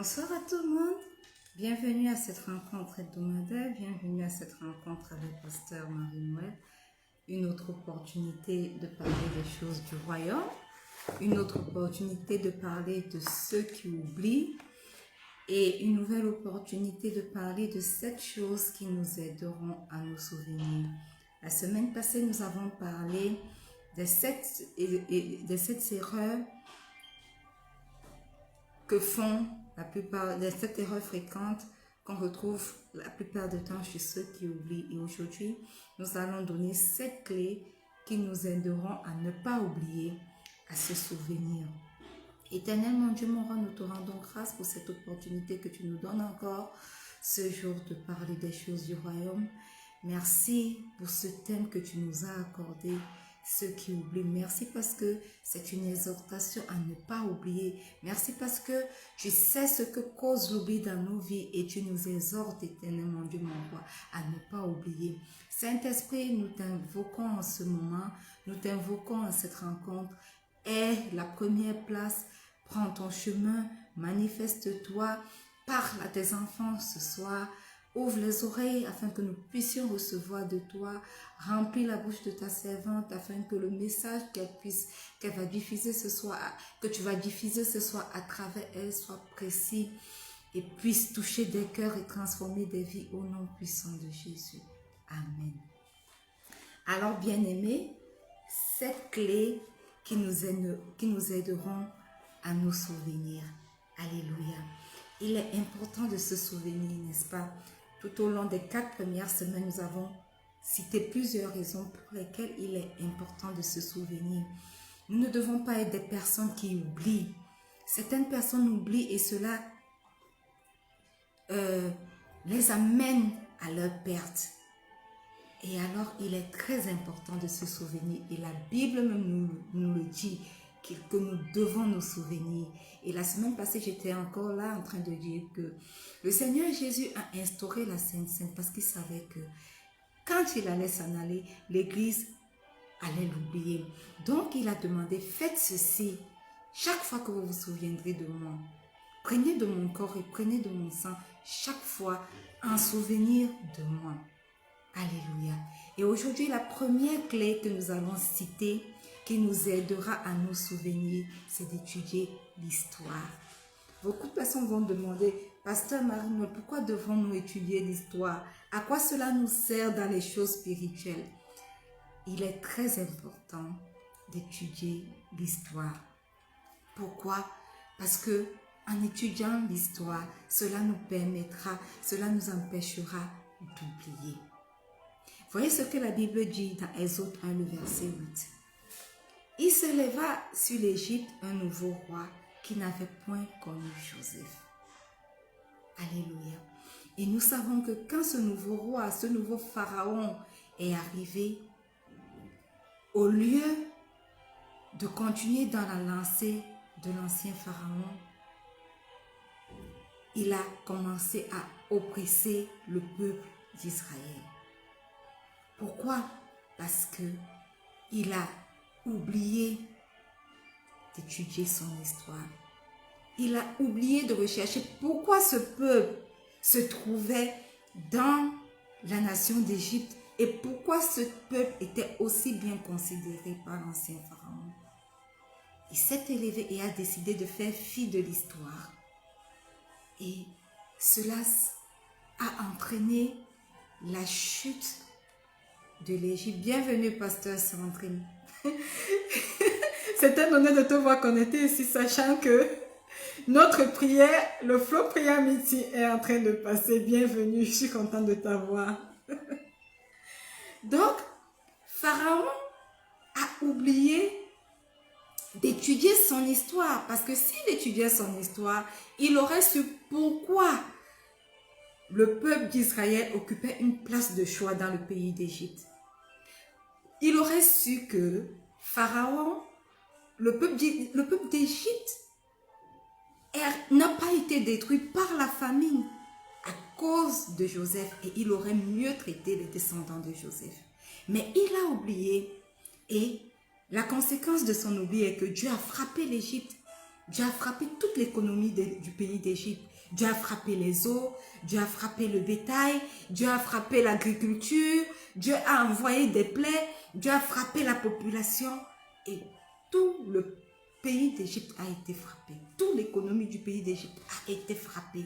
Bonsoir à tout le monde. Bienvenue à cette rencontre hebdomadaire. Bienvenue à cette rencontre avec Pasteur Marie-Noël. Une autre opportunité de parler des choses du royaume. Une autre opportunité de parler de ceux qui oublient. Et une nouvelle opportunité de parler de 7 choses qui nous aideront à nous souvenir. La semaine passée, nous avons parlé des 7 erreurs que font la plupart des 7 erreurs fréquentes qu'on retrouve la plupart du temps chez ceux qui oublient. Et aujourd'hui, nous allons donner 7 clés qui nous aideront à ne pas oublier, à se souvenir. Éternel mon Dieu, mon roi, nous te rendons grâce pour cette opportunité que tu nous donnes encore ce jour de parler des choses du royaume. Merci pour ce thème que tu nous as accordé, ceux qui oublient. Merci parce que c'est une exhortation à ne pas oublier. Merci parce que tu sais ce que cause l'oubli dans nos vies et tu nous exhortes, éternel mon Dieu, mon roi, à ne pas oublier. Saint-Esprit, nous t'invoquons en ce moment, nous t'invoquons en cette rencontre. Aie la première place, prends ton chemin, manifeste-toi, parle à tes enfants ce soir. Ouvre les oreilles afin que nous puissions recevoir de toi. Remplis la bouche de ta servante afin que le message qu'elle va diffuser ce soir, que tu vas diffuser ce soir à travers elle soit précis et puisse toucher des cœurs et transformer des vies au nom puissant de Jésus. Amen. Alors, bien-aimés, 7 clés qui nous aideront à nous souvenir. Alléluia. Il est important de se souvenir, n'est-ce pas? Tout au long des 4 premières semaines, nous avons cité plusieurs raisons pour lesquelles il est important de se souvenir. Nous ne devons pas être des personnes qui oublient. Certaines personnes oublient et cela les amène à leur perte. Et alors, il est très important de se souvenir. Et la Bible même nous le dit, que nous devons nous souvenir. Et la semaine passée, j'étais encore là en train de dire que le Seigneur Jésus a instauré la Sainte Seine parce qu'il savait que quand il allait s'en aller, l'Église allait l'oublier. Donc, il a demandé, faites ceci chaque fois que vous vous souviendrez de moi. Prenez de mon corps et prenez de mon sang chaque fois en souvenir de moi. Alléluia. Et aujourd'hui, la première clé que nous allons citer, qui nous aidera à nous souvenir, c'est d'étudier l'histoire. Beaucoup de personnes vont demander, Pasteur Marie-Noël, pourquoi devons-nous étudier l'histoire? À quoi cela nous sert dans les choses spirituelles? Il est très important d'étudier l'histoire. Pourquoi? Parce que en étudiant l'histoire, cela nous permettra, cela nous empêchera d'oublier. Voyez ce que la Bible dit dans Exode 1, le verset 8. Il se leva sur l'Égypte un nouveau roi qui n'avait point connu Joseph. Alléluia. Et nous savons que quand ce nouveau roi, ce nouveau pharaon est arrivé, au lieu de continuer dans la lancée de l'ancien pharaon, il a commencé à oppresser le peuple d'Israël. Pourquoi? Parce que il a oublié d'étudier son histoire. Il a oublié de rechercher pourquoi ce peuple se trouvait dans la nation d'Égypte et pourquoi ce peuple était aussi bien considéré par l'ancien pharaon. Il s'est élevé et a décidé de faire fi de l'histoire. Et cela a entraîné la chute de l'Égypte. Bienvenue, pasteur Sandrine. C'est un honneur de te voir connecté ici, sachant que notre prière, le flow prière meeting est en train de passer. Bienvenue, je suis contente de t'avoir. Donc, Pharaon a oublié d'étudier son histoire, parce que s'il étudiait son histoire, il aurait su pourquoi le peuple d'Israël occupait une place de choix dans le pays d'Égypte. Il aurait su que Pharaon, le peuple d'Égypte, n'a pas été détruit par la famine à cause de Joseph et il aurait mieux traité les descendants de Joseph. Mais il a oublié et la conséquence de son oubli est que Dieu a frappé l'Égypte. Dieu a frappé toute l'économie du pays d'Égypte. Dieu a frappé les eaux, Dieu a frappé le bétail, Dieu a frappé l'agriculture, Dieu a envoyé des plaies, Dieu a frappé la population et tout le pays d'Égypte a été frappé. Toute l'économie du pays d'Égypte a été frappée.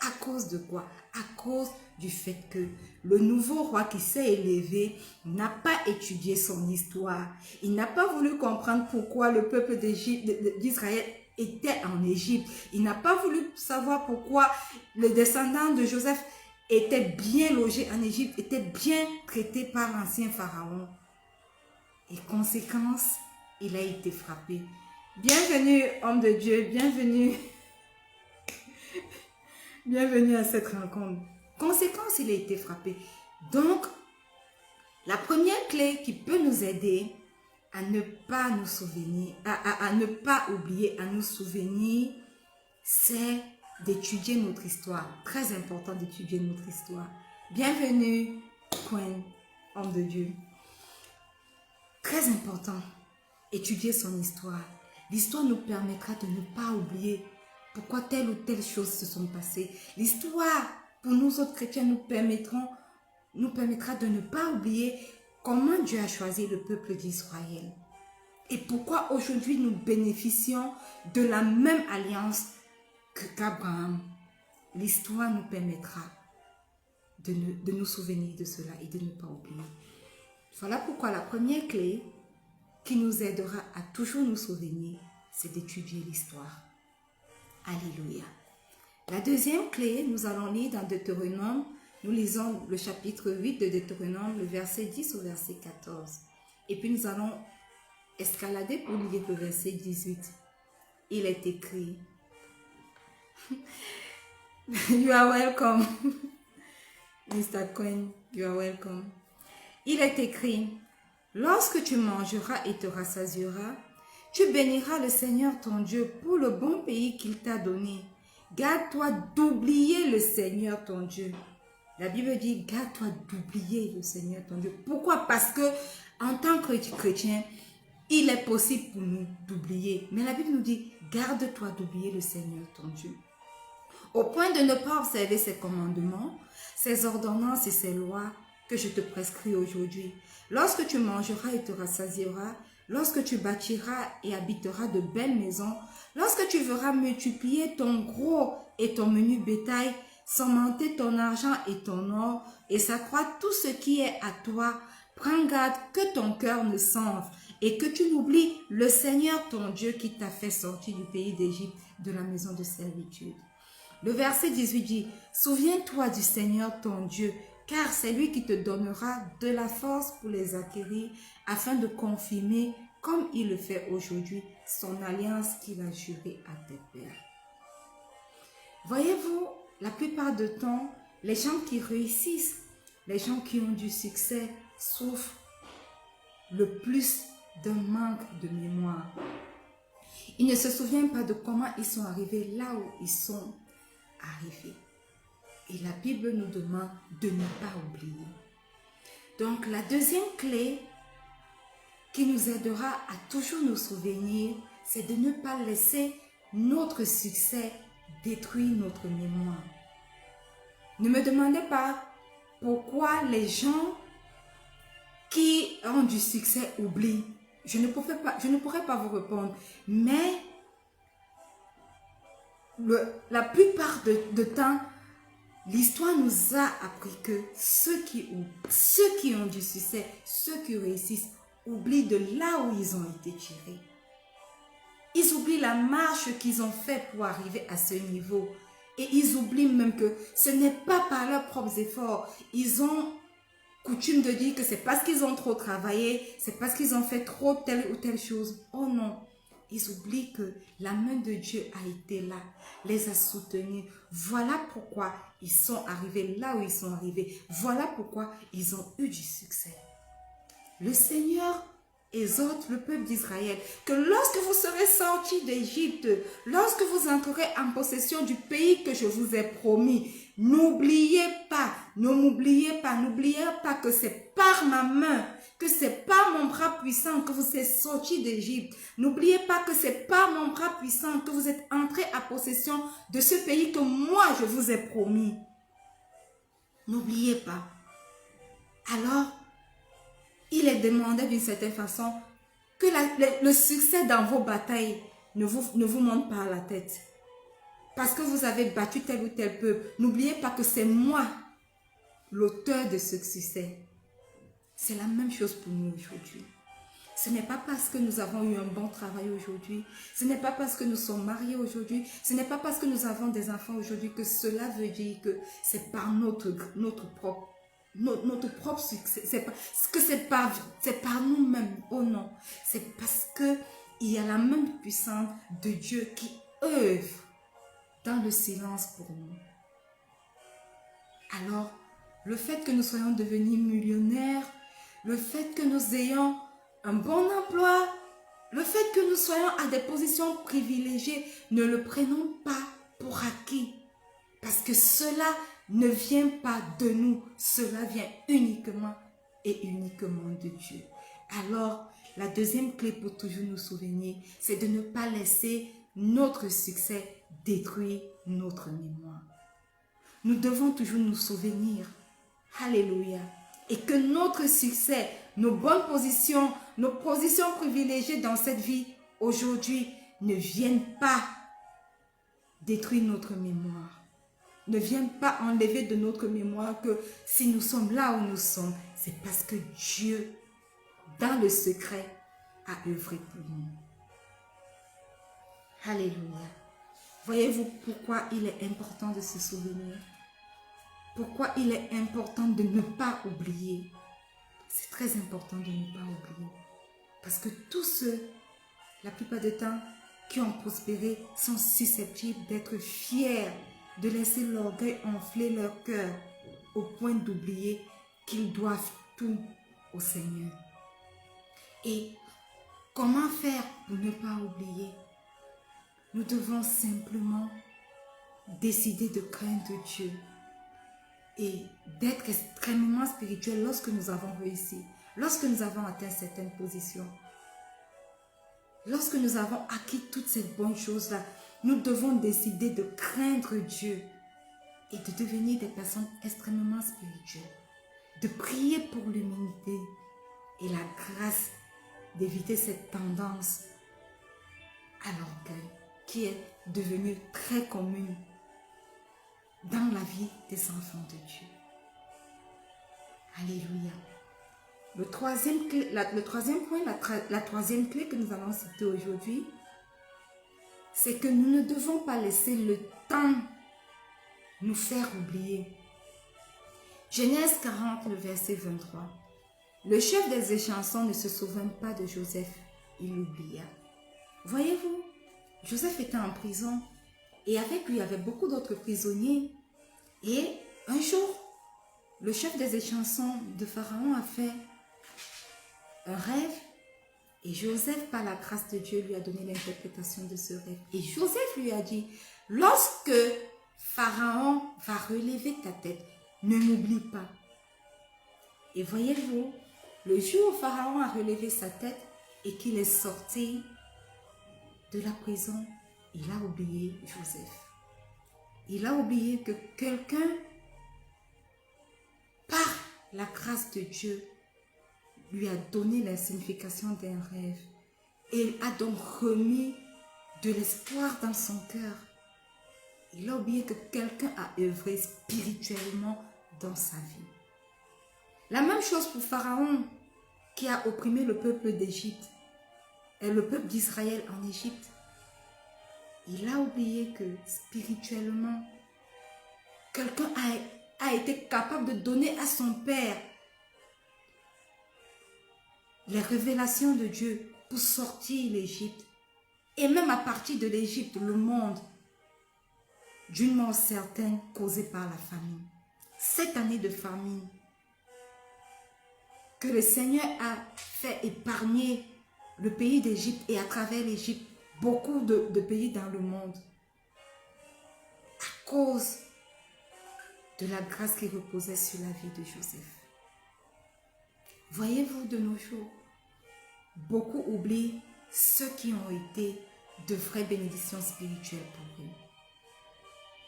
À cause de quoi? À cause du fait que le nouveau roi qui s'est élevé n'a pas étudié son histoire. Il n'a pas voulu comprendre pourquoi le peuple d'Israël était en Égypte. Il n'a pas voulu savoir pourquoi les descendants de Joseph étaient bien logés en Égypte, étaient bien traités par l'ancien pharaon. Et conséquence, il a été frappé. Bienvenue, homme de Dieu, bienvenue. Bienvenue à cette rencontre. Conséquence, il a été frappé. Donc, la première clé qui peut nous aider à ne pas nous souvenir, à ne pas oublier, à nous souvenir, c'est d'étudier notre histoire. Très important d'étudier notre histoire. Bienvenue, Queen, homme de Dieu. Très important, étudier son histoire. L'histoire nous permettra de ne pas oublier pourquoi telle ou telle chose se sont passées. L'histoire, pour nous autres chrétiens, nous permettra de ne pas oublier comment Dieu a choisi le peuple d'Israël. Et pourquoi aujourd'hui nous bénéficions de la même alliance qu'Abraham. L'histoire nous permettra de nous souvenir de cela et de ne pas oublier. Voilà pourquoi la première clé qui nous aidera à toujours nous souvenir, c'est d'étudier l'histoire. Alléluia. La deuxième clé, nous allons lire dans Deutéronome, nous lisons le chapitre 8 de Deutéronome, le verset 10 au verset 14. Et puis nous allons escalader pour lire le verset 18. Il est écrit, You are welcome, Mr. Queen, you are welcome. Il est écrit, lorsque tu mangeras et te rassasieras, tu béniras le Seigneur ton Dieu pour le bon pays qu'il t'a donné. Garde-toi d'oublier le Seigneur ton Dieu. La Bible dit, garde-toi d'oublier le Seigneur ton Dieu. Pourquoi? Parce que en tant que chrétien, il est possible pour nous d'oublier. Mais la Bible nous dit, garde-toi d'oublier le Seigneur ton Dieu. Au point de ne pas observer ses commandements, ses ordonnances et ses lois que je te prescris aujourd'hui. Lorsque tu mangeras et te rassasieras, lorsque tu bâtiras et habiteras de belles maisons, lorsque tu verras multiplier ton gros et ton menu bétail, s'augmenter ton argent et ton or, et s'accroître tout ce qui est à toi, prends garde que ton cœur ne s'enfle et que tu n'oublies le Seigneur ton Dieu qui t'a fait sortir du pays d'Égypte, de la maison de servitude. Le verset 18 dit, souviens-toi du Seigneur ton Dieu, car c'est lui qui te donnera de la force pour les acquérir, afin de confirmer, comme il le fait aujourd'hui, son alliance qu'il a jurée à tes pères. Voyez-vous, la plupart du temps, les gens qui réussissent, les gens qui ont du succès, souffrent le plus d'un manque de mémoire. Ils ne se souviennent pas de comment ils sont arrivés là où ils sont arrivés. Et la Bible nous demande de ne pas oublier. Donc, la deuxième clé qui nous aidera à toujours nous souvenir, c'est de ne pas laisser notre succès détruire notre mémoire. Ne me demandez pas pourquoi les gens qui ont du succès oublient. Je ne pourrais pas vous répondre, mais la plupart de temps, l'histoire nous a appris que ceux qui ont du succès, ceux qui réussissent, oublient de là où ils ont été tirés. Ils oublient la marche qu'ils ont faite pour arriver à ce niveau. Et ils oublient même que ce n'est pas par leurs propres efforts. Ils ont coutume de dire que c'est parce qu'ils ont trop travaillé, c'est parce qu'ils ont fait trop telle ou telle chose. Oh non! Ils oublient que la main de Dieu a été là, les a soutenus. Voilà pourquoi ils sont arrivés là où ils sont arrivés. Voilà pourquoi ils ont eu du succès. Le Seigneur exhorte le peuple d'Israël que lorsque vous serez sortis d'Égypte, lorsque vous entrerez en possession du pays que je vous ai promis, n'oubliez pas que c'est par ma main, que c'est par mon bras puissant que vous êtes sortis d'Égypte. N'oubliez pas que c'est par mon bras puissant que vous êtes entrés à possession de ce pays que moi je vous ai promis. N'oubliez pas. Alors, il est demandé d'une certaine façon que le succès dans vos batailles ne vous monte pas à la tête. Parce que vous avez battu tel ou tel peuple. N'oubliez pas que c'est moi, l'auteur de ce succès. C'est la même chose pour nous aujourd'hui. Ce n'est pas parce que nous avons eu un bon travail aujourd'hui. Ce n'est pas parce que nous sommes mariés aujourd'hui. Ce n'est pas parce que nous avons des enfants aujourd'hui que cela veut dire que c'est par notre propre succès. C'est par nous-mêmes. Oh non. C'est parce que il y a la main puissante de Dieu qui œuvre dans le silence pour nous. Alors, le fait que nous soyons devenus millionnaires, le fait que nous ayons un bon emploi, le fait que nous soyons à des positions privilégiées, ne le prenons pas pour acquis. Parce que cela ne vient pas de nous, cela vient uniquement et uniquement de Dieu. Alors, la deuxième clé pour toujours nous souvenir, c'est de ne pas laisser notre succès détruire notre mémoire. Nous devons toujours nous souvenir, alléluia, et que notre succès, nos bonnes positions, nos positions privilégiées dans cette vie aujourd'hui ne viennent pas détruire notre mémoire. Ne viennent pas enlever de notre mémoire que si nous sommes là où nous sommes, c'est parce que Dieu, dans le secret, a œuvré pour nous. Alléluia. Voyez-vous pourquoi il est important de se souvenir? Pourquoi il est important de ne pas oublier? C'est très important de ne pas oublier. Parce que tous ceux, la plupart du temps, qui ont prospéré sont susceptibles d'être fiers, de laisser l'orgueil enfler leur cœur au point d'oublier qu'ils doivent tout au Seigneur. Et comment faire pour ne pas oublier? Nous devons simplement décider de craindre Dieu et d'être extrêmement spirituel lorsque nous avons réussi, lorsque nous avons atteint certaines positions. Lorsque nous avons acquis toutes ces bonnes choses-là, nous devons décider de craindre Dieu et de devenir des personnes extrêmement spirituelles, de prier pour l'humilité et la grâce d'éviter cette tendance à l'orgueil qui est devenue très commune dans la vie des enfants de Dieu. Alléluia. La troisième clé que nous allons citer aujourd'hui, c'est que nous ne devons pas laisser le temps nous faire oublier. Genèse 40, le verset 23. Le chef des échansons ne se souvint pas de Joseph, il l'oublia. Voyez-vous, Joseph était en prison et avec lui il y avait beaucoup d'autres prisonniers. Et un jour, le chef des échansons de Pharaon a fait un rêve et Joseph, par la grâce de Dieu, lui a donné l'interprétation de ce rêve. Et Joseph lui a dit, lorsque Pharaon va relever ta tête, ne m'oublie pas. Et voyez-vous, le jour où Pharaon a relevé sa tête et qu'il est sorti de la prison, il a oublié Joseph. Il a oublié que quelqu'un, par la grâce de Dieu, lui a donné la signification d'un rêve. Et il a donc remis de l'espoir dans son cœur. Il a oublié que quelqu'un a œuvré spirituellement dans sa vie. La même chose pour Pharaon qui a opprimé le peuple d'Égypte et le peuple d'Israël en Égypte. Il a oublié que spirituellement, quelqu'un a été capable de donner à son père les révélations de Dieu pour sortir l'Égypte. Et même à partir de l'Égypte, le monde, d'une mort certaine causée par la famine. 7 années de famine que le Seigneur a fait épargner le pays d'Égypte et à travers l'Égypte, beaucoup de pays dans le monde. À cause de la grâce qui reposait sur la vie de Joseph. Voyez-vous, de nos jours, beaucoup oublient ceux qui ont été de vraies bénédictions spirituelles pour eux.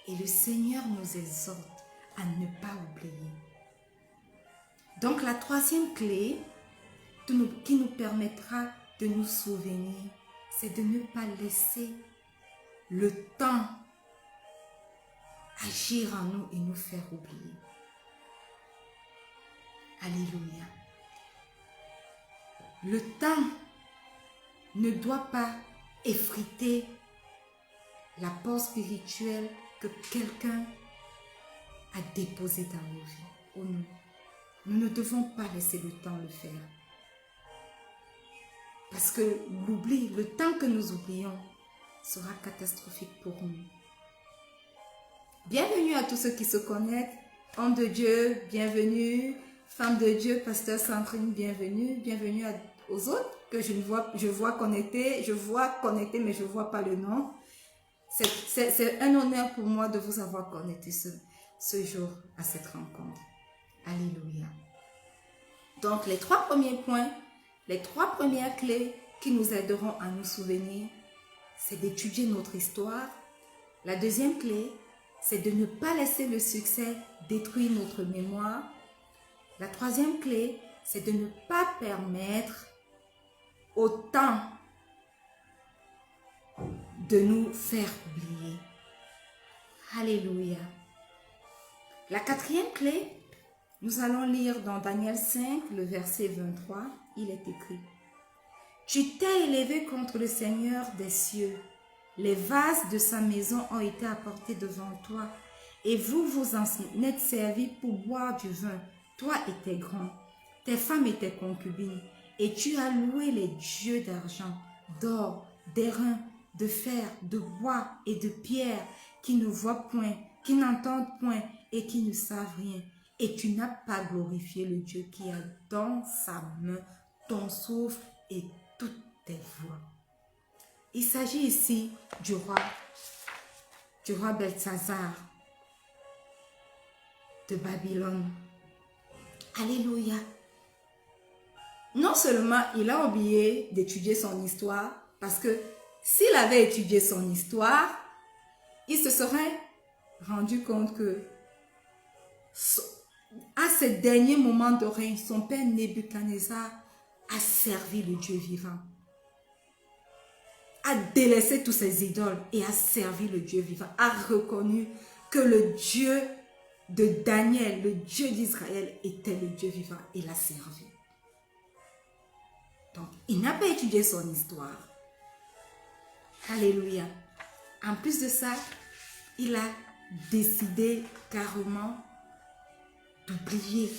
Et le Seigneur nous exhorte à ne pas oublier. Donc la troisième clé qui nous permettra de nous souvenir, c'est de ne pas laisser le temps agir en nous et nous faire oublier. Alléluia. Le temps ne doit pas effriter l'apport spirituel que quelqu'un a déposé dans nos vies. Oh non. Nous ne devons pas laisser le temps le faire. Parce que l'oubli, le temps que nous oublions, sera catastrophique pour nous. Bienvenue à tous ceux qui se connectent. Homme de Dieu, bienvenue. Femme de Dieu, pasteur Sandrine, bienvenue. Bienvenue aux autres que je vois connectés. Je vois connectés, mais je ne vois pas le nom. C'est un honneur pour moi de vous avoir connecté ce jour à cette rencontre. Alléluia. Donc, les trois premiers points, les trois premières clés qui nous aideront à nous souvenir, c'est d'étudier notre histoire. La deuxième clé, c'est de ne pas laisser le succès détruire notre mémoire. La troisième clé, c'est de ne pas permettre au temps de nous faire oublier. Alléluia. La quatrième clé, nous allons lire dans Daniel 5, le verset 23. Il est écrit: Tu t'es élevé contre le Seigneur des cieux. Les vases de sa maison ont été apportés devant toi, et vous vous en êtes servis pour boire du vin, toi et tes grands, tes femmes et tes concubines, et tu as loué les dieux d'argent, d'or, d'airain, de fer, de bois et de pierre, qui ne voient point, qui n'entendent point et qui ne savent rien. Et tu n'as pas glorifié le Dieu qui a dans sa main ton souffle et toutes tes voies. Il s'agit ici du roi Belshazzar de Babylone. Alléluia. Non seulement il a oublié d'étudier son histoire, parce que s'il avait étudié son histoire, il se serait rendu compte que à ce dernier moment de règne, son père Nebuchadnezzar a servi le Dieu vivant, a délaissé tous ses idoles et a servi le Dieu vivant, a reconnu que le Dieu de Daniel, le Dieu d'Israël, était le Dieu vivant et l'a servi. Donc, il n'a pas étudié son histoire. Alléluia. En plus de ça, il a décidé carrément d'oublier.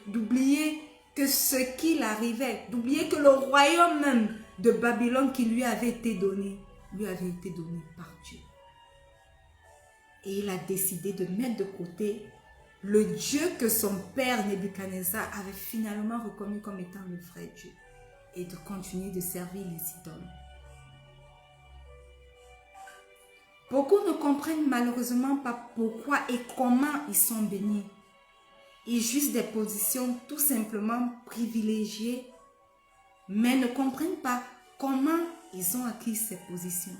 D'oublier que ce qu'il arrivait, d'oublier que le royaume même de Babylone qui lui avait été donné par Dieu. Et il a décidé de mettre de côté le Dieu que son père Nebuchadnezzar avait finalement reconnu comme étant le vrai Dieu et de continuer de servir les idoles. Beaucoup ne comprennent malheureusement pas pourquoi et comment ils sont bénis. Ils jouissent des positions tout simplement privilégiées, mais ne comprennent pas comment ils ont acquis ces positions.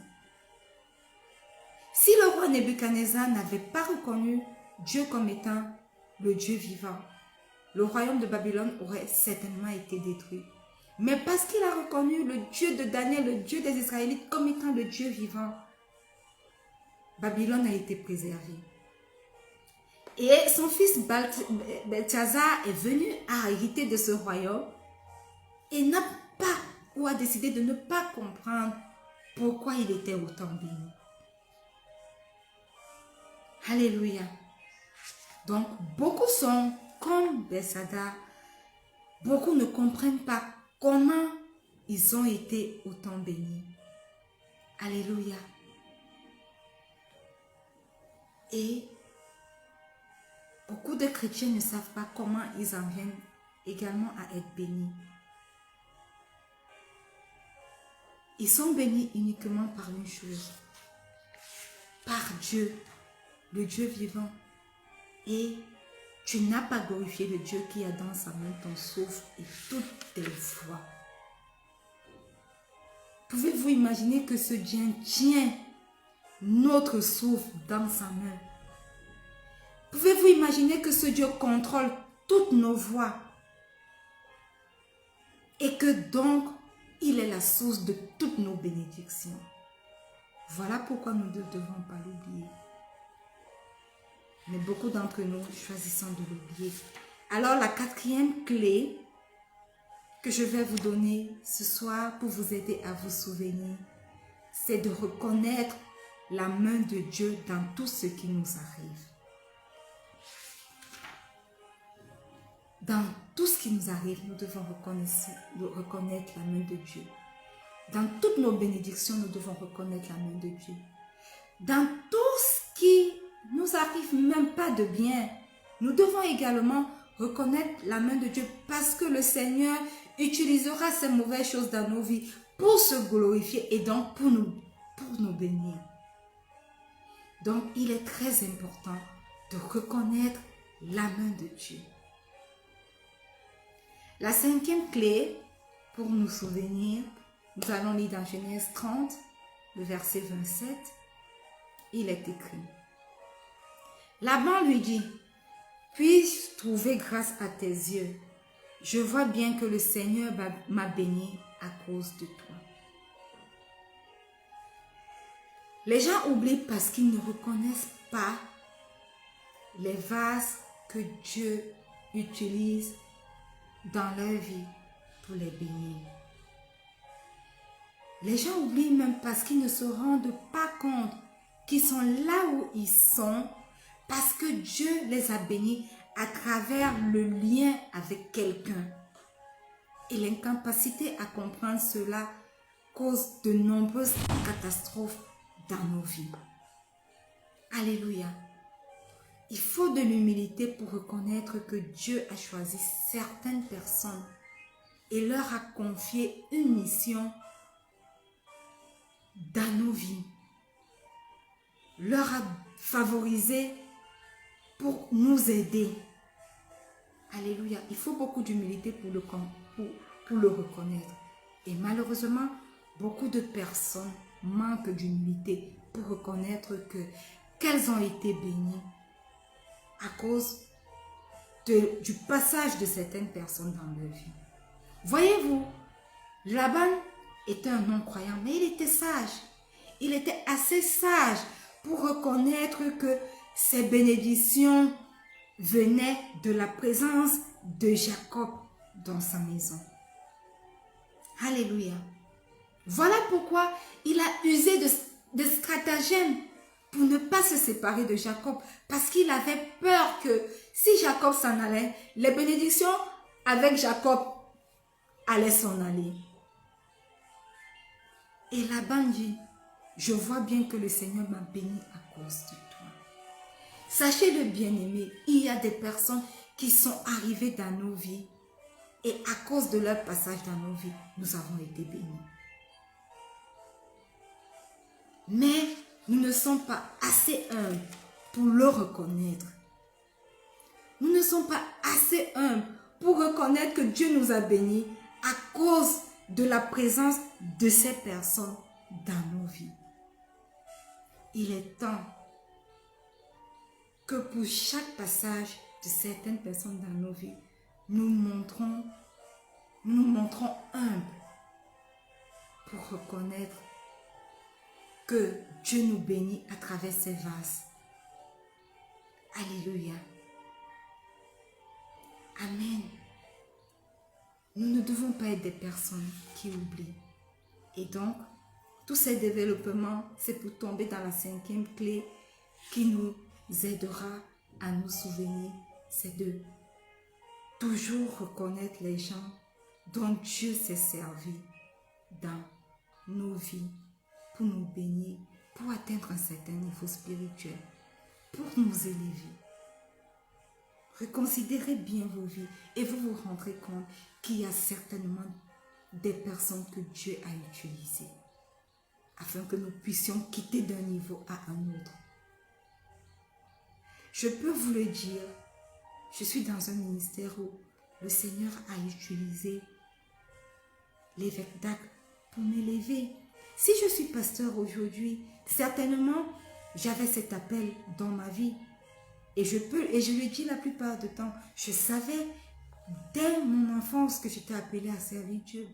Si le roi Nebuchadnezzar n'avait pas reconnu Dieu comme étant le Dieu vivant, le royaume de Babylone aurait certainement été détruit. Mais parce qu'il a reconnu le Dieu de Daniel, le Dieu des Israélites comme étant le Dieu vivant, Babylone a été préservée. Et son fils Belshazzar est venu à hériter de ce royaume et n'a pas ou a décidé de ne pas comprendre pourquoi il était autant béni. Alléluia. Donc, beaucoup sont comme Belshazzar. Beaucoup ne comprennent pas comment ils ont été autant bénis. Alléluia. Et Beaucoup de chrétiens ne savent pas comment ils en viennent également à être bénis. Ils sont bénis uniquement par une chose, par Dieu, le Dieu vivant. Et tu n'as pas glorifié le Dieu qui a dans sa main ton souffle et toutes tes voies. Pouvez-vous imaginer que ce Dieu tient notre souffle dans sa main? Pouvez-vous imaginer que ce Dieu contrôle toutes nos voies? Et que donc, il est la source de toutes nos bénédictions. Voilà pourquoi nous ne devons pas l'oublier. Mais beaucoup d'entre nous choisissons de l'oublier. Alors la quatrième clé que je vais vous donner ce soir pour vous aider à vous souvenir, c'est de reconnaître la main de Dieu dans tout ce qui nous arrive. Dans tout ce qui nous arrive, nous devons reconnaître la main de Dieu. Dans toutes nos bénédictions, nous devons reconnaître la main de Dieu. Dans tout ce qui nous arrive même pas de bien, nous devons également reconnaître la main de Dieu parce que le Seigneur utilisera ces mauvaises choses dans nos vies pour se glorifier et donc pour nous bénir. Donc, il est très important de reconnaître la main de Dieu. La cinquième clé pour nous souvenir, nous allons lire dans Genèse 30, le verset 27. Il est écrit: Laban lui dit, puis-je trouver grâce à tes yeux? Je vois bien que le Seigneur m'a béni à cause de toi. Les gens oublient parce qu'ils ne reconnaissent pas les vases que Dieu utilise dans leur vie pour les bénir. Les gens oublient même parce qu'ils ne se rendent pas compte qu'ils sont là où ils sont parce que Dieu les a bénis à travers le lien avec quelqu'un. Et l'incapacité à comprendre cela cause de nombreuses catastrophes dans nos vies. Alléluia. Il faut de l'humilité pour reconnaître que Dieu a choisi certaines personnes et leur a confié une mission dans nos vies. Leur a favorisé pour nous aider. Alléluia. Il faut beaucoup d'humilité pour le reconnaître. Et malheureusement, beaucoup de personnes manquent d'humilité pour reconnaître qu'elles ont été bénies à cause du passage de certaines personnes dans leur vie. Voyez-vous, Laban était un non-croyant, mais il était sage. Il était assez sage pour reconnaître que ces bénédictions venaient de la présence de Jacob dans sa maison. Alléluia. Voilà pourquoi il a usé de stratagèmes pour ne pas se séparer de Jacob, parce qu'il avait peur que si Jacob s'en allait, les bénédictions avec Jacob allaient s'en aller. Et Laban dit, je vois bien que le Seigneur m'a béni à cause de toi. Sachez-le, bien-aimé, il y a des personnes qui sont arrivées dans nos vies et à cause de leur passage dans nos vies, nous avons été bénis. Mais nous ne sommes pas assez humbles pour le reconnaître. Nous ne sommes pas assez humbles pour reconnaître que Dieu nous a bénis à cause de la présence de ces personnes dans nos vies. Il est temps que pour chaque passage de certaines personnes dans nos vies, nous nous montrons humbles pour reconnaître que Dieu nous bénit à travers ces vases. Alléluia. Amen. Nous ne devons pas être des personnes qui oublient. Et donc, tous ces développements, c'est pour tomber dans la cinquième clé qui nous aidera à nous souvenir. C'est de toujours reconnaître les gens dont Dieu s'est servi dans nos vies pour nous bénir, pour atteindre un certain niveau spirituel, pour nous élever. reconsidérez bien vos vies et vous vous rendrez compte qu'il y a certainement des personnes que Dieu a utilisées afin que nous puissions quitter d'un niveau à un autre. Je peux vous le dire, je suis dans un ministère où le Seigneur a utilisé l'évêque d'Ac pour m'élever. Si je suis pasteur aujourd'hui, certainement, j'avais cet appel dans ma vie. Et je le dis la plupart du temps, je savais dès mon enfance que j'étais appelée à servir Dieu.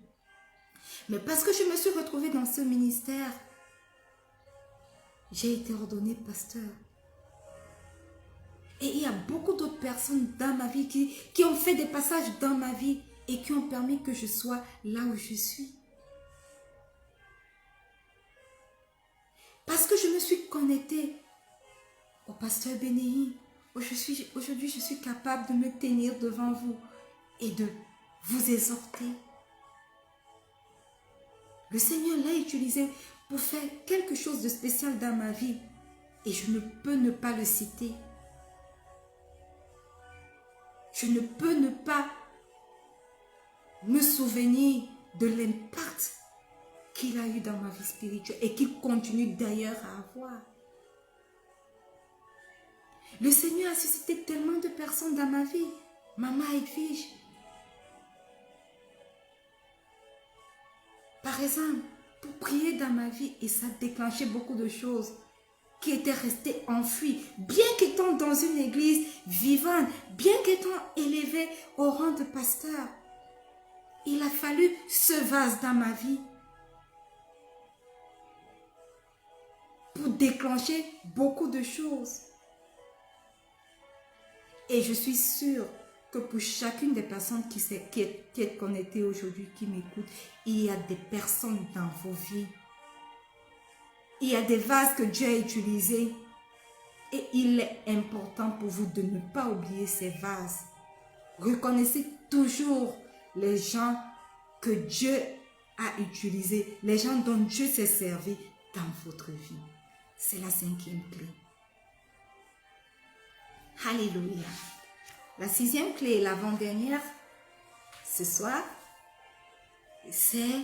Mais parce que je me suis retrouvée dans ce ministère, j'ai été ordonnée pasteur. Et il y a beaucoup d'autres personnes dans ma vie qui ont fait des passages dans ma vie et qui ont permis que je sois là où je suis. Parce que je me suis connectée au pasteur Bénéi. Aujourd'hui, je suis capable de me tenir devant vous et de vous exhorter. Le Seigneur l'a utilisé pour faire quelque chose de spécial dans ma vie et je ne peux ne pas le citer. Je ne peux ne pas me souvenir de l'impact qu'il a eu dans ma vie spirituelle et qu'il continue d'ailleurs à avoir. Le Seigneur a suscité tellement de personnes dans ma vie. Maman Edwige. Par exemple, pour prier dans ma vie et ça a déclenché beaucoup de choses qui étaient restées enfouies. Bien qu'étant dans une église vivante, bien qu'étant élevée au rang de pasteur, il a fallu ce vase dans ma vie pour déclencher beaucoup de choses. Et je suis sûre que pour chacune des personnes qui est connectée aujourd'hui, qui m'écoutent, il y a des personnes dans vos vies. Il y a des vases que Dieu a utilisés. Et il est important pour vous de ne pas oublier ces vases. Reconnaissez toujours les gens que Dieu a utilisés, les gens dont Dieu s'est servi dans votre vie. C'est la 5e clé. Alléluia. La 6e clé, l'avant-dernière, ce soir, c'est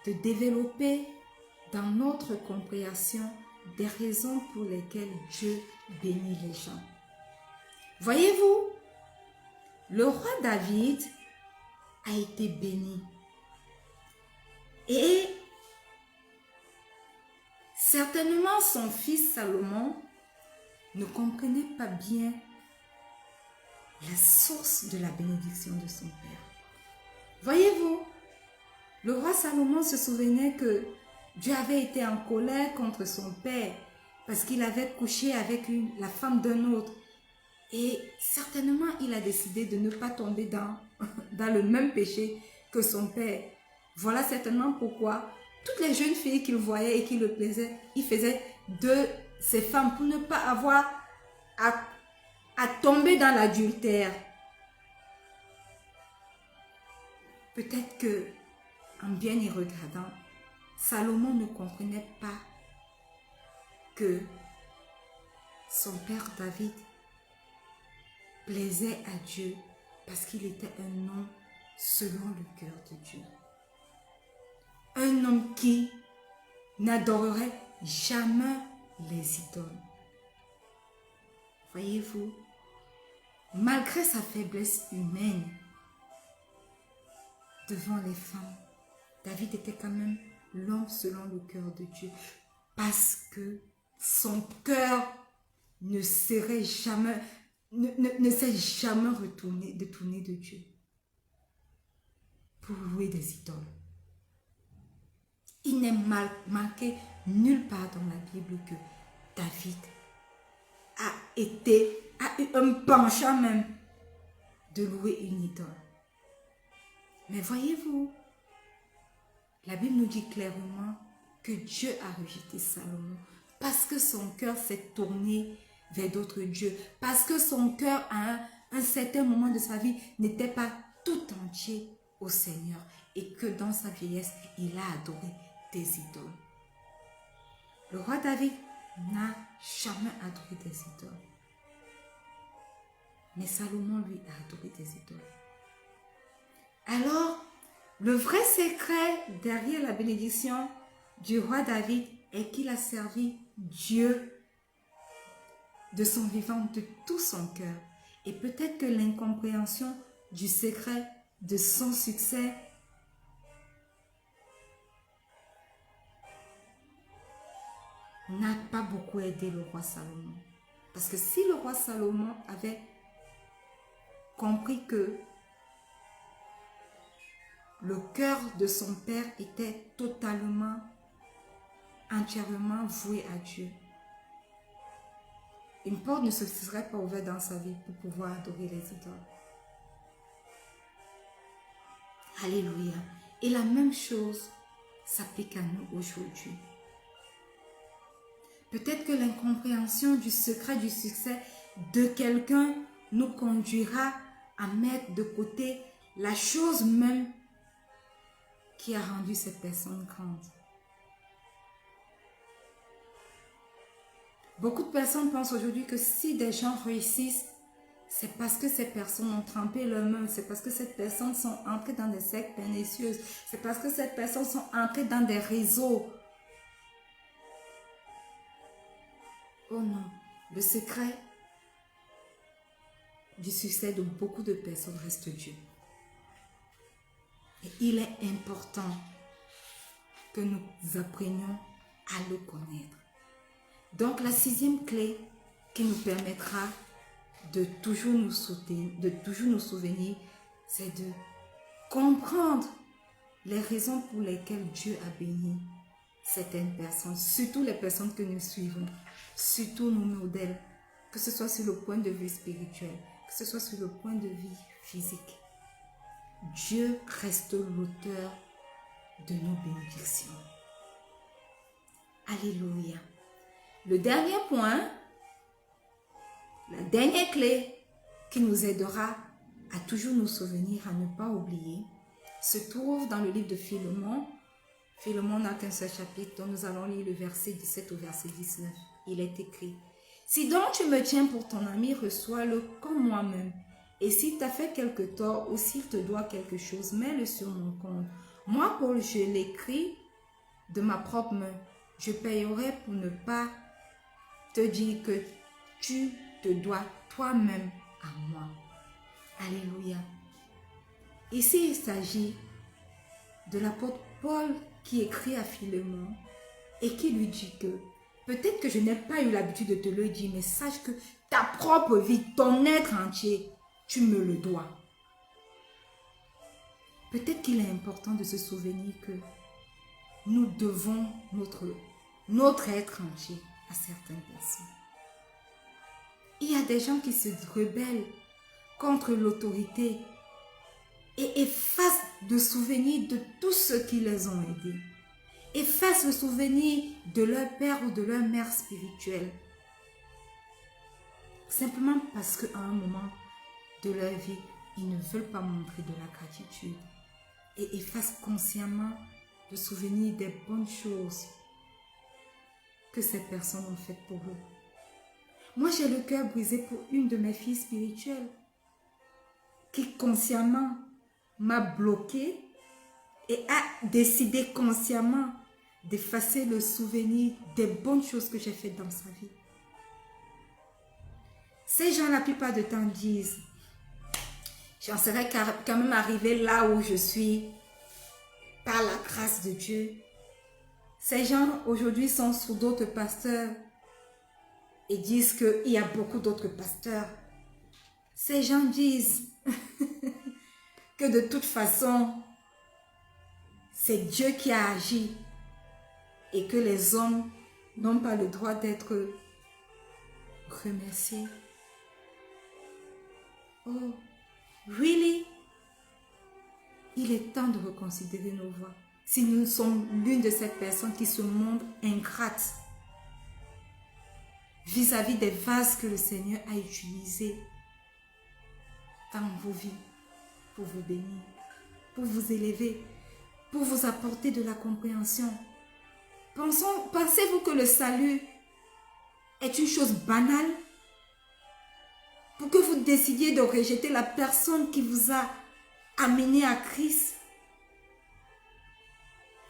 de développer dans notre compréhension des raisons pour lesquelles Dieu bénit les gens. Voyez-vous, le roi David a été béni. Et certainement son fils Salomon ne comprenait pas bien la source de la bénédiction de son père. Voyez-vous, le roi Salomon se souvenait que Dieu avait été en colère contre son père parce qu'il avait couché avec la femme d'un autre. Et certainement, il a décidé de ne pas tomber dans le même péché que son père. Voilà certainement pourquoi toutes les jeunes filles qu'il voyait et qui le plaisaient, il faisait de ces femmes pour ne pas avoir à tomber dans l'adultère. Peut-être que, en bien y regardant, Salomon ne comprenait pas que son père David plaisait à Dieu parce qu'il était un homme selon le cœur de Dieu. Un homme qui n'adorerait jamais les idoles. Voyez-vous, malgré sa faiblesse humaine devant les femmes, David était quand même l'homme selon le cœur de Dieu parce que son cœur ne s'est jamais retourné de Dieu pour louer des idoles. Il n'est marqué nulle part dans la Bible que David a eu un penchant même de louer une idole. Mais voyez-vous, la Bible nous dit clairement que Dieu a rejeté Salomon parce que son cœur s'est tourné vers d'autres dieux, parce que son cœur à un certain moment de sa vie n'était pas tout entier au Seigneur et que dans sa vieillesse, il a adoré des idoles. Le roi David n'a jamais adoré des idoles. Mais Salomon, lui, a adoré des idoles. Alors, le vrai secret derrière la bénédiction du roi David est qu'il a servi Dieu de son vivant, de tout son cœur. Et peut-être que l'incompréhension du secret de son succès n'a pas beaucoup aidé le roi Salomon. Parce que si le roi Salomon avait compris que le cœur de son père était totalement, entièrement voué à Dieu, une porte ne se serait pas ouverte dans sa vie pour pouvoir adorer les idoles. Alléluia. Et la même chose s'applique à nous aujourd'hui. Peut-être que l'incompréhension du secret du succès de quelqu'un nous conduira à mettre de côté la chose même qui a rendu cette personne grande. Beaucoup de personnes pensent aujourd'hui que si des gens réussissent, c'est parce que ces personnes ont trempé leurs mains, c'est parce que ces personnes sont entrées dans des sectes pernicieuses, c'est parce que ces personnes sont entrées dans des réseaux. Oh non, le secret du succès de beaucoup de personnes reste Dieu. Et il est important que nous apprenions à le connaître. Donc la 6e clé qui nous permettra de toujours nous souvenir, c'est de comprendre les raisons pour lesquelles Dieu a béni certaines personnes, surtout les personnes que nous suivons, surtout nos modèles, que ce soit sur le point de vue spirituel, que ce soit sur le point de vue physique. Dieu reste l'auteur de nos bénédictions. Alléluia. Le dernier point, la dernière clé qui nous aidera à toujours nous souvenir, à ne pas oublier, se trouve dans le livre de Philémon. Philémon n'a qu'un seul chapitre, dont nous allons lire le verset 17 au verset 19. Il est écrit: « Si donc tu me tiens pour ton ami, reçois-le comme moi-même. Et s'il t'a fait quelque tort ou s'il te doit quelque chose, mets-le sur mon compte. Moi, Paul, je l'écris de ma propre main. Je payerai pour ne pas te dire que tu te dois toi-même à moi. » Alléluia. Ici, il s'agit de l'apôtre Paul qui écrit à Philémon et qui lui dit que peut-être que je n'ai pas eu l'habitude de te le dire, mais sache que ta propre vie, ton être entier, tu me le dois. Peut-être qu'il est important de se souvenir que nous devons notre être entier à certaines personnes. Il y a des gens qui se rebellent contre l'autorité et effacent le souvenir de tous ceux qui les ont aidés. Effacent le souvenir de leur père ou de leur mère spirituelle. Simplement parce qu'à un moment de leur vie, ils ne veulent pas montrer de la gratitude. Et effacent consciemment le souvenir des bonnes choses que ces personnes ont faites pour eux. Moi, j'ai le cœur brisé pour une de mes filles spirituelles qui consciemment m'a bloqué et a décidé consciemment d'effacer le souvenir des bonnes choses que j'ai faites dans sa vie. Ces gens, la plupart du temps, disent: j'en serais quand même arrivé là où je suis par la grâce de Dieu. Ces gens aujourd'hui sont sous d'autres pasteurs et disent qu'il y a beaucoup d'autres pasteurs. Ces gens disent que de toute façon, c'est Dieu qui a agi et que les hommes n'ont pas le droit d'être remerciés. Oh, really? Il est temps de reconsidérer nos voies. Si nous sommes l'une de ces personnes qui se montrent ingrates vis-à-vis des vases que le Seigneur a utilisés dans vos vies pour vous bénir, pour vous élever, pour vous apporter de la compréhension. Pensez-vous que le salut est une chose banale? pour que vous décidiez de rejeter la personne qui vous a amené à Christ.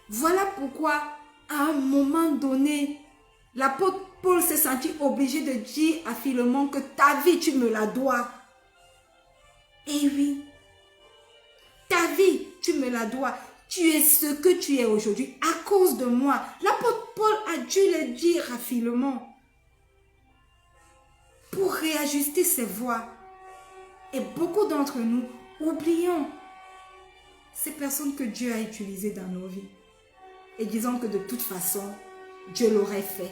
Voilà pourquoi, à un moment donné, l'apôtre Paul s'est senti obligé de dire à Philémon que ta vie, tu me la dois. Et oui, ta vie, tu me la dois. Tu es ce que tu es aujourd'hui à cause de moi. L'apôtre Paul a dû le dire à Philémon pour réajuster ses voix. Et beaucoup d'entre nous oublions ces personnes que Dieu a utilisées dans nos vies. Et disons que de toute façon, Dieu l'aurait fait.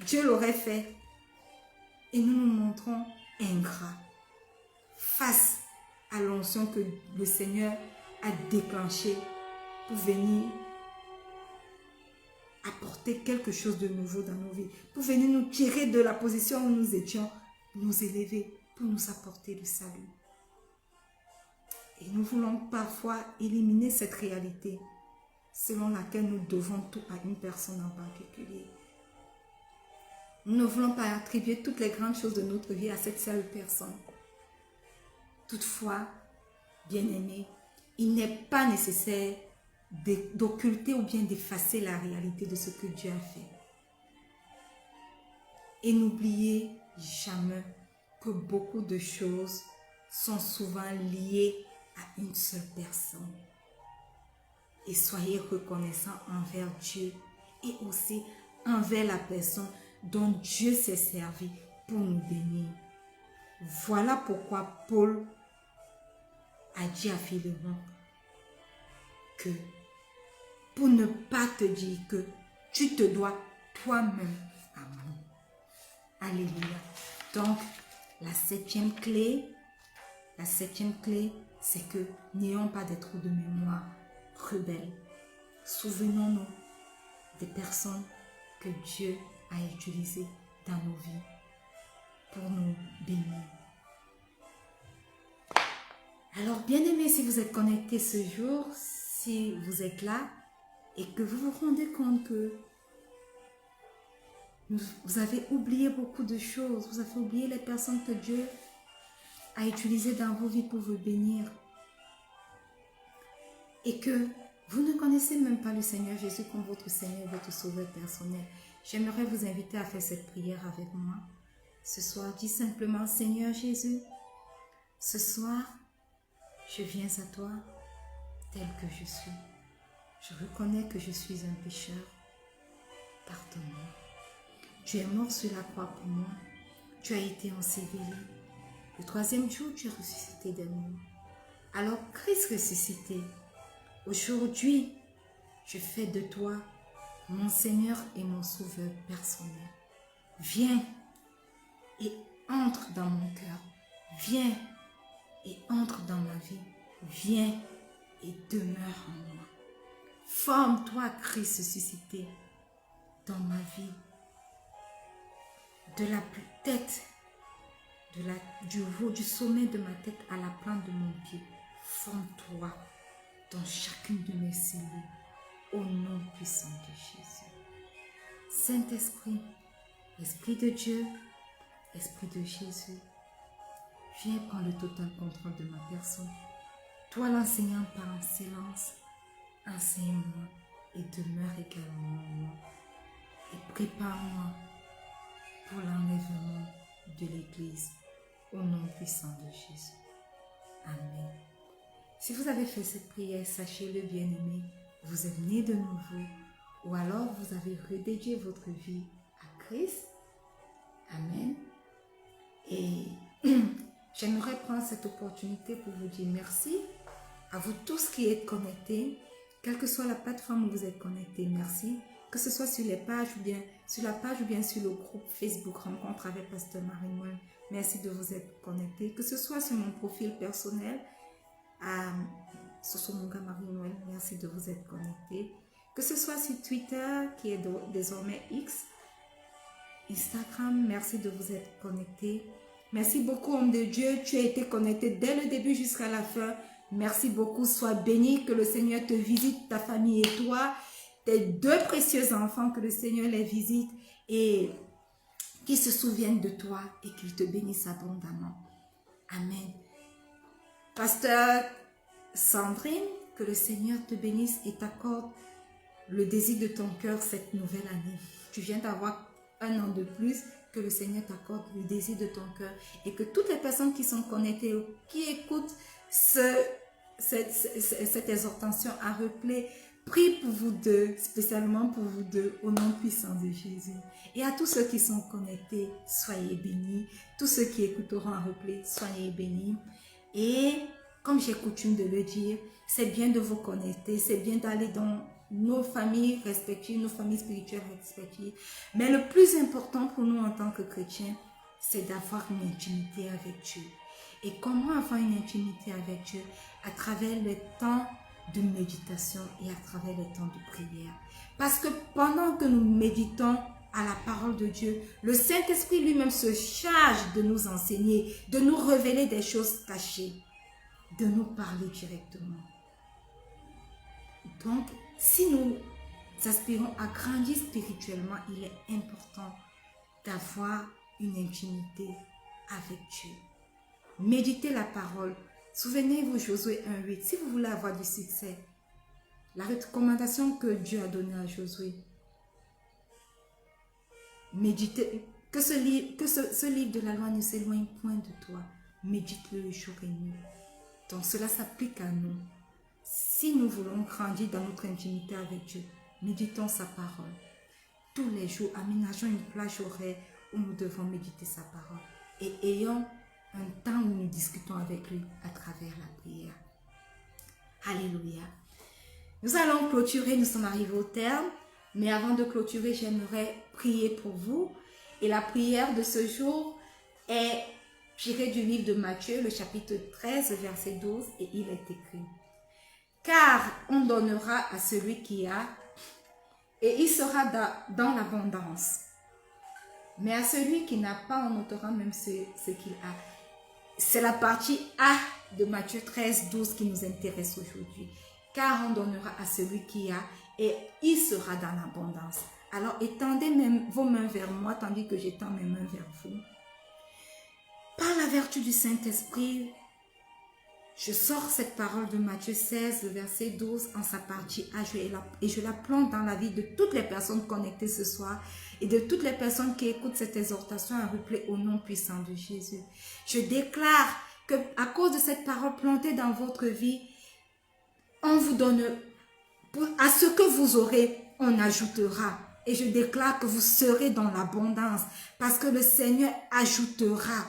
Dieu l'aurait fait. Et nous nous montrons ingrats face à l'onction que le Seigneur a déclenchée pour venir apporter quelque chose de nouveau dans nos vies, pour venir nous tirer de la position où nous étions, nous élever, pour nous apporter le salut. Et nous voulons parfois éliminer cette réalité selon laquelle nous devons tout à une personne en particulier. Nous ne voulons pas attribuer toutes les grandes choses de notre vie à cette seule personne. Toutefois, bien-aimés, il n'est pas nécessaire d'occulter ou bien d'effacer la réalité de ce que Dieu a fait. Et n'oubliez jamais que beaucoup de choses sont souvent liées à une seule personne. Et soyez reconnaissants envers Dieu et aussi envers la personne dont Dieu s'est servi pour nous bénir. Voilà pourquoi Paul a dit à Philémon que pour ne pas te dire que tu te dois toi-même à moi. Alléluia. Donc, la septième clé, c'est que n'ayons pas des trous de mémoire rebelles. Souvenons-nous des personnes que Dieu a utilisées dans nos vies pour nous bénir. Alors, bien-aimés, si vous êtes connectés ce jour, si vous êtes là et que vous vous rendez compte que vous avez oublié beaucoup de choses, vous avez oublié les personnes que Dieu a utilisées dans vos vies pour vous bénir et que vous ne connaissez même pas le Seigneur Jésus comme votre Seigneur et votre Sauveur personnel, j'aimerais vous inviter à faire cette prière avec moi. Ce soir, dis simplement, Seigneur Jésus, ce soir, je viens à toi tel que je suis. Je reconnais que je suis un pécheur. Pardonne-moi. Tu es mort sur la croix pour moi. Tu as été enseveli. Le troisième jour, tu es ressuscité des morts. Alors, Christ ressuscité, aujourd'hui, je fais de toi mon Seigneur et mon Sauveur personnel. Viens et entre dans mon cœur. Viens et entre dans ma vie. Viens et demeure en moi. Forme-toi, Christ ressuscité, dans ma vie. De la tête, du sommet de ma tête à la plante de mon pied. Forme-toi dans chacune de mes cellules. Au nom puissant de Jésus. Saint-Esprit, Esprit de Dieu, Esprit de Jésus, viens prendre le total contrôle de ma personne. Toi l'enseignant par excellence, enseigne-moi et demeure également en moi. Et prépare-moi pour l'enlèvement de l'Église. Au nom puissant de Jésus. Amen. Si vous avez fait cette prière, sachez-le bien-aimé, vous êtes né de nouveau ou alors vous avez redédié votre vie à Christ. Amen. Et j'aimerais prendre cette opportunité pour vous dire merci à vous tous qui êtes connectés, quelle que soit la plateforme où vous êtes connectés, merci. Que ce soit sur les pages ou bien sur la page ou bien sur le groupe Facebook Rencontre avec Pasteur Marie-Noël, merci de vous être connectés. Que ce soit sur mon profil personnel, Sosomunga Marie-Noël, merci de vous être connectés. Que ce soit sur Twitter, qui est désormais X, Instagram, merci de vous être connectés. Merci beaucoup, homme de Dieu, tu as été connecté dès le début jusqu'à la fin. Merci beaucoup, sois béni, que le Seigneur te visite, ta famille et toi, tes deux précieux enfants, que le Seigneur les visite et qu'il se souvienne de toi et qu'il te bénisse abondamment. Amen. Pasteur Sandrine, que le Seigneur te bénisse et t'accorde le désir de ton cœur cette nouvelle année. Tu viens d'avoir un an de plus, que le Seigneur t'accorde le désir de ton cœur et que toutes les personnes qui sont connectées, qui écoutent cette exhortation à replay, prie pour vous deux, spécialement pour vous deux, au nom puissant de Jésus. Et à tous ceux qui sont connectés, soyez bénis. Tous ceux qui écouteront un replay, soyez bénis. Et comme j'ai coutume de le dire, c'est bien de vous connecter, c'est bien d'aller dans nos familles respectives, nos familles spirituelles respectives. Mais le plus important pour nous en tant que chrétiens, c'est d'avoir une intimité avec Dieu. Et comment avoir une intimité avec Dieu? À travers le temps de méditation et à travers le temps de prière. Parce que pendant que nous méditons à la parole de Dieu, le Saint-Esprit lui-même se charge de nous enseigner, de nous révéler des choses cachées, de nous parler directement. Donc, si nous aspirons à grandir spirituellement, il est important d'avoir une intimité avec Dieu. Méditez la parole. Souvenez-vous Josué 1:8. Si vous voulez avoir du succès, la recommandation que Dieu a donnée à Josué, méditez, que ce livre de la loi ne s'éloigne point de toi. Médite-le jour et nuit. Donc cela s'applique à nous. Si nous voulons grandir dans notre intimité avec Dieu, méditons sa parole. Tous les jours, aménageons une plage horaire où nous devons méditer sa parole. Et ayons un temps où nous discutons avec lui à travers la prière. Alléluia. Nous allons clôturer, nous sommes arrivés au terme. Mais avant de clôturer, j'aimerais prier pour vous. Et la prière de ce jour est tirée du livre de Matthieu, le chapitre 13, verset 12, et il est écrit: car on donnera à celui qui a, et il sera dans l'abondance. Mais à celui qui n'a pas, on ôtera même ce qu'il a. C'est la partie A de Matthieu 13, 12 qui nous intéresse aujourd'hui. Car on donnera à celui qui a, et il sera dans l'abondance. Alors étendez vos mains vers moi, tandis que j'étends mes mains vers vous. Par la vertu du Saint-Esprit, je sors cette parole de Matthieu 16, le verset 12, en sa partie A, et je la plante dans la vie de toutes les personnes connectées ce soir et de toutes les personnes qui écoutent cette exhortation à replay au nom puissant de Jésus. Je déclare que à cause de cette parole plantée dans votre vie, on vous donne, à ce que vous aurez, on ajoutera. Et je déclare que vous serez dans l'abondance parce que le Seigneur ajoutera.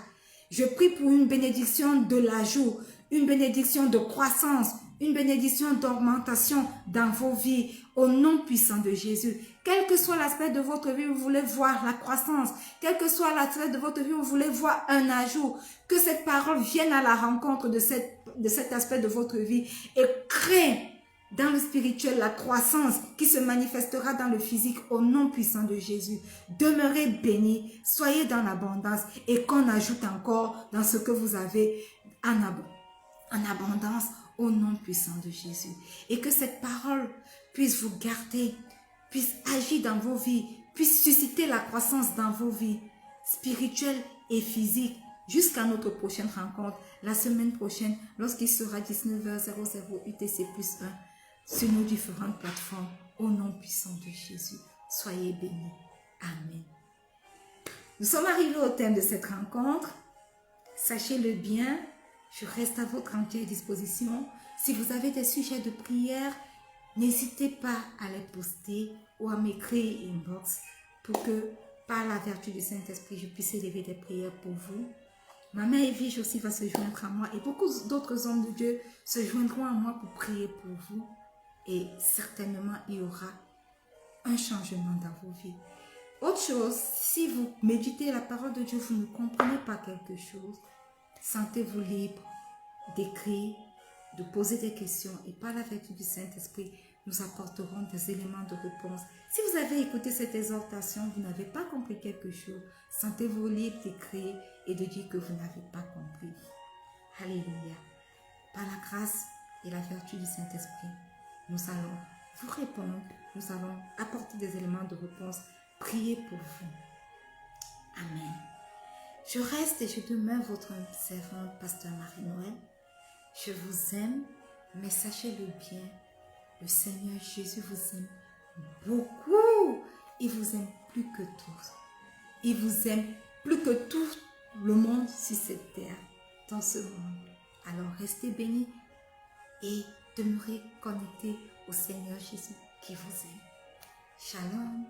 Je prie pour une bénédiction de l'ajout, une bénédiction de croissance, une bénédiction d'augmentation dans vos vies au nom puissant de Jésus. Quel que soit l'aspect de votre vie, vous voulez voir la croissance. Quel que soit l'aspect de votre vie, vous voulez voir un ajout. Que cette parole vienne à la rencontre de cet aspect de votre vie et crée dans le spirituel la croissance qui se manifestera dans le physique au nom puissant de Jésus. Demeurez bénis, soyez dans l'abondance et qu'on ajoute encore dans ce que vous avez en abondance au nom puissant de Jésus. Et que cette parole puisse vous garder, puisse agir dans vos vies, puisse susciter la croissance dans vos vies spirituelles et physiques jusqu'à notre prochaine rencontre, la semaine prochaine, lorsqu'il sera 19h00 UTC plus 1 sur nos différentes plateformes au nom puissant de Jésus. Soyez bénis. Amen. Nous sommes arrivés au thème de cette rencontre. Sachez-le bien, je reste à votre entière disposition. Si vous avez des sujets de prière, n'hésitez pas à les poster ou à m'écrire inbox pour que, par la vertu du Saint-Esprit, je puisse élever des prières pour vous. Ma mère Evige aussi va se joindre à moi et beaucoup d'autres hommes de Dieu se joindront à moi pour prier pour vous. Et certainement, il y aura un changement dans vos vies. Autre chose, si vous méditez la parole de Dieu, vous ne comprenez pas quelque chose, sentez-vous libre d'écrire, de poser des questions et par la vertu du Saint-Esprit, nous apporterons des éléments de réponse. Si vous avez écouté cette exhortation, vous n'avez pas compris quelque chose, sentez-vous libre d'écrire et de dire que vous n'avez pas compris. Alléluia. Par la grâce et la vertu du Saint-Esprit, nous allons vous répondre, nous allons apporter des éléments de réponse, prier pour vous. Amen. Je reste et je demeure votre servante, Pasteur Marie-Noël. Je vous aime, mais sachez-le bien, le Seigneur Jésus vous aime beaucoup. Il vous aime plus que tous. Il vous aime plus que tout le monde sur cette terre, dans ce monde. Alors restez bénis et demeurez connectés au Seigneur Jésus qui vous aime. Shalom.